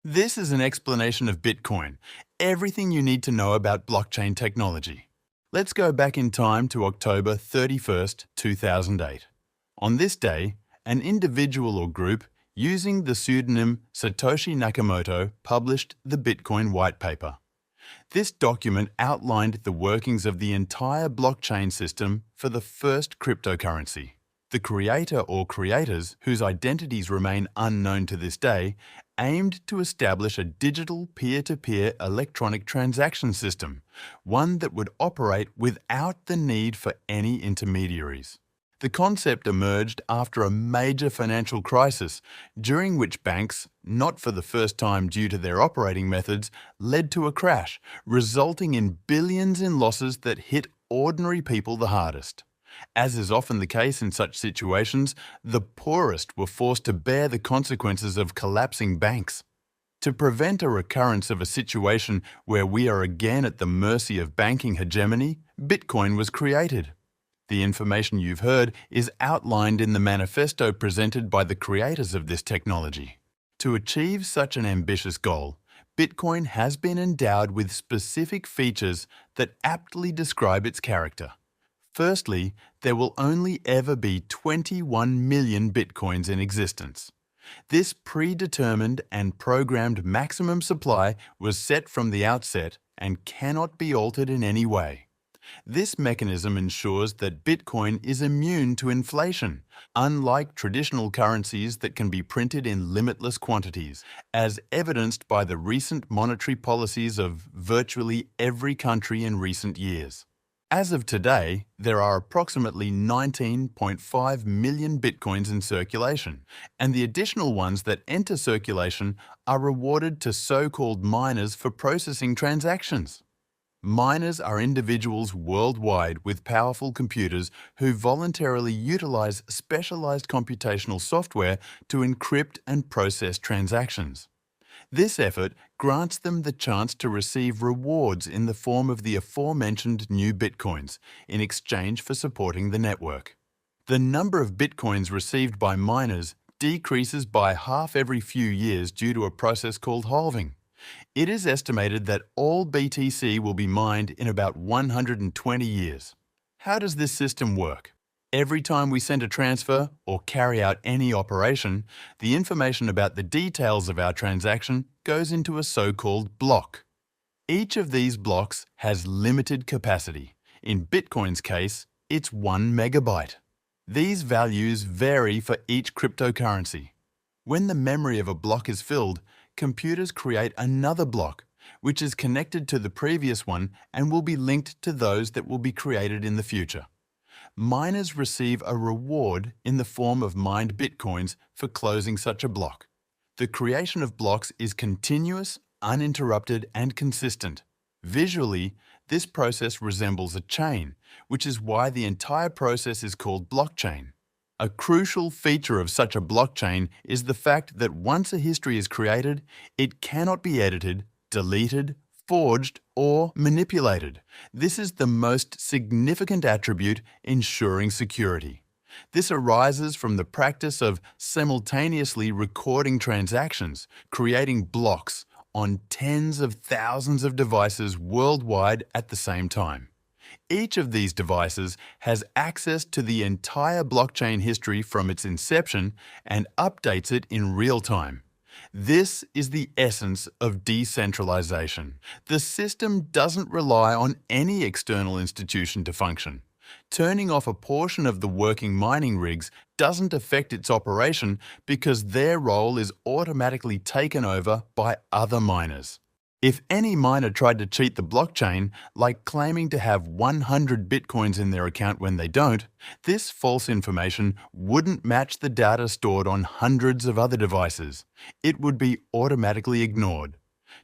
This is an explanation of Bitcoin, everything you need to know about blockchain technology. Let's go back in time to October 31st, 2008. On this day, an individual or group using the pseudonym Satoshi Nakamoto published the Bitcoin white paper. This document outlined the workings of the entire blockchain system for the first cryptocurrency. The creator or creators, whose identities remain unknown to this day, aimed to establish a digital peer-to-peer electronic transaction system, one that would operate without the need for any intermediaries. The concept emerged after a major financial crisis, during which banks, not for the first time due to their operating methods, led to a crash, resulting in billions in losses that hit ordinary people the hardest. As is often the case in such situations, the poorest were forced to bear the consequences of collapsing banks. To prevent a recurrence of a situation where we are again at the mercy of banking hegemony, Bitcoin was created. The information you've heard is outlined in the manifesto presented by the creators of this technology. To achieve such an ambitious goal, Bitcoin has been endowed with specific features that aptly describe its character. Firstly, there will only ever be 21 million Bitcoins in existence. This predetermined and programmed maximum supply was set from the outset and cannot be altered in any way. This mechanism ensures that Bitcoin is immune to inflation, unlike traditional currencies that can be printed in limitless quantities, as evidenced by the recent monetary policies of virtually every country in recent years. As of today, there are approximately 19.5 million Bitcoins in circulation, and the additional ones that enter circulation are rewarded to so-called miners for processing transactions. Miners are individuals worldwide with powerful computers who voluntarily utilize specialized computational software to encrypt and process transactions. This effort grants them the chance to receive rewards in the form of the aforementioned new Bitcoins in exchange for supporting the network. The number of Bitcoins received by miners decreases by half every few years due to a process called halving. It is estimated that all BTC will be mined in about 120 years. How does this system work? Every time we send a transfer or carry out any operation, the information about the details of our transaction goes into a so-called block. Each of these blocks has limited capacity. In Bitcoin's case, it's 1 megabyte. These values vary for each cryptocurrency. When the memory of a block is filled, computers create another block, which is connected to the previous one and will be linked to those that will be created in the future. Miners receive a reward in the form of mined Bitcoins for closing such a block. The creation of blocks is continuous, uninterrupted, and consistent. Visually, this process resembles a chain, which is why the entire process is called blockchain. A crucial feature of such a blockchain is the fact that once a history is created, it cannot be edited, deleted, forged, or manipulated. This is the most significant attribute ensuring security. This arises from the practice of simultaneously recording transactions, creating blocks on tens of thousands of devices worldwide at the same time. Each of these devices has access to the entire blockchain history from its inception and updates it in real time. This is the essence of decentralization. The system doesn't rely on any external institution to function. Turning off a portion of the working mining rigs doesn't affect its operation because their role is automatically taken over by other miners. If any miner tried to cheat the blockchain, like claiming to have 100 Bitcoins in their account when they don't, this false information wouldn't match the data stored on hundreds of other devices. It would be automatically ignored.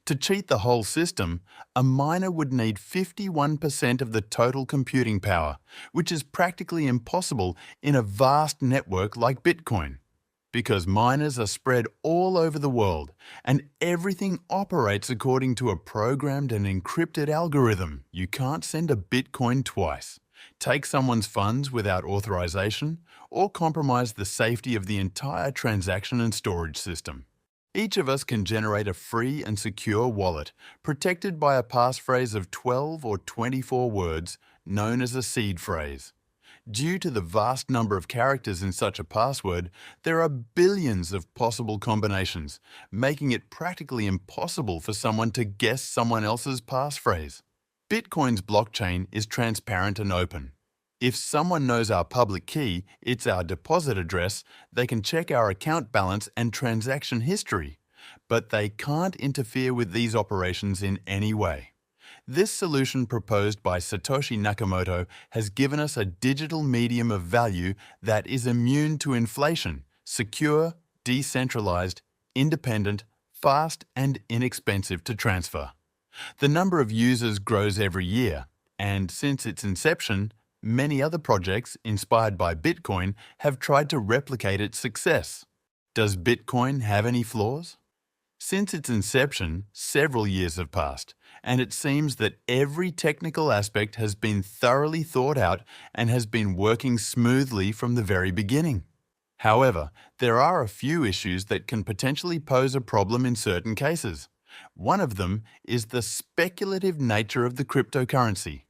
To cheat the whole system, a miner would need 51% of the total computing power, which is practically impossible in a vast network like Bitcoin. Because miners are spread all over the world and everything operates according to a programmed and encrypted algorithm, you can't send a Bitcoin twice, take someone's funds without authorization, or compromise the safety of the entire transaction and storage system. Each of us can generate a free and secure wallet protected by a passphrase of 12 or 24 words known as a seed phrase. Due to the vast number of characters in such a password, there are billions of possible combinations, making it practically impossible for someone to guess someone else's passphrase. Bitcoin's blockchain is transparent and open. If someone knows our public key, it's our deposit address, they can check our account balance and transaction history. But they can't interfere with these operations in any way. This solution proposed by Satoshi Nakamoto has given us a digital medium of value that is immune to inflation, secure, decentralized, independent, fast, and inexpensive to transfer. The number of users grows every year, and since its inception, many other projects inspired by Bitcoin have tried to replicate its success. Does Bitcoin have any flaws? Since its inception, several years have passed, and it seems that every technical aspect has been thoroughly thought out and has been working smoothly from the very beginning. However, there are a few issues that can potentially pose a problem in certain cases. One of them is the speculative nature of the cryptocurrency.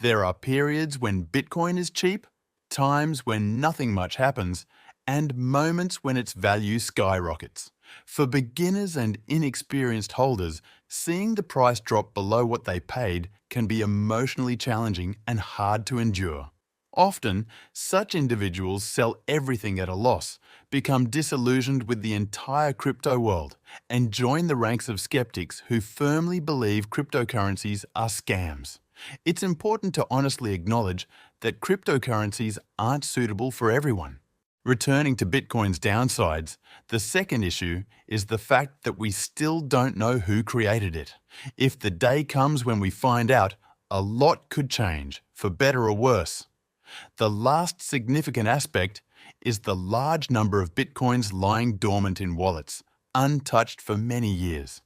There are periods when Bitcoin is cheap, times when nothing much happens, and moments when its value skyrockets. For beginners and inexperienced holders, seeing the price drop below what they paid can be emotionally challenging and hard to endure. Often, such individuals sell everything at a loss, become disillusioned with the entire crypto world, and join the ranks of skeptics who firmly believe cryptocurrencies are scams. It's important to honestly acknowledge that cryptocurrencies aren't suitable for everyone. Returning to Bitcoin's downsides, the second issue is the fact that we still don't know who created it. If the day comes when we find out, a lot could change, for better or worse. The last significant aspect is the large number of Bitcoins lying dormant in wallets, untouched for many years.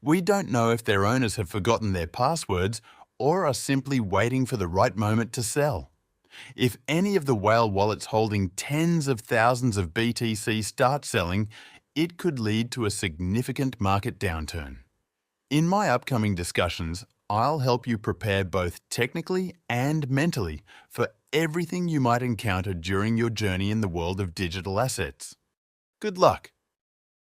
We don't know if their owners have forgotten their passwords or are simply waiting for the right moment to sell. If any of the whale wallets holding tens of thousands of BTC start selling, it could lead to a significant market downturn. In my upcoming discussions, I'll help you prepare both technically and mentally for everything you might encounter during your journey in the world of digital assets. Good luck!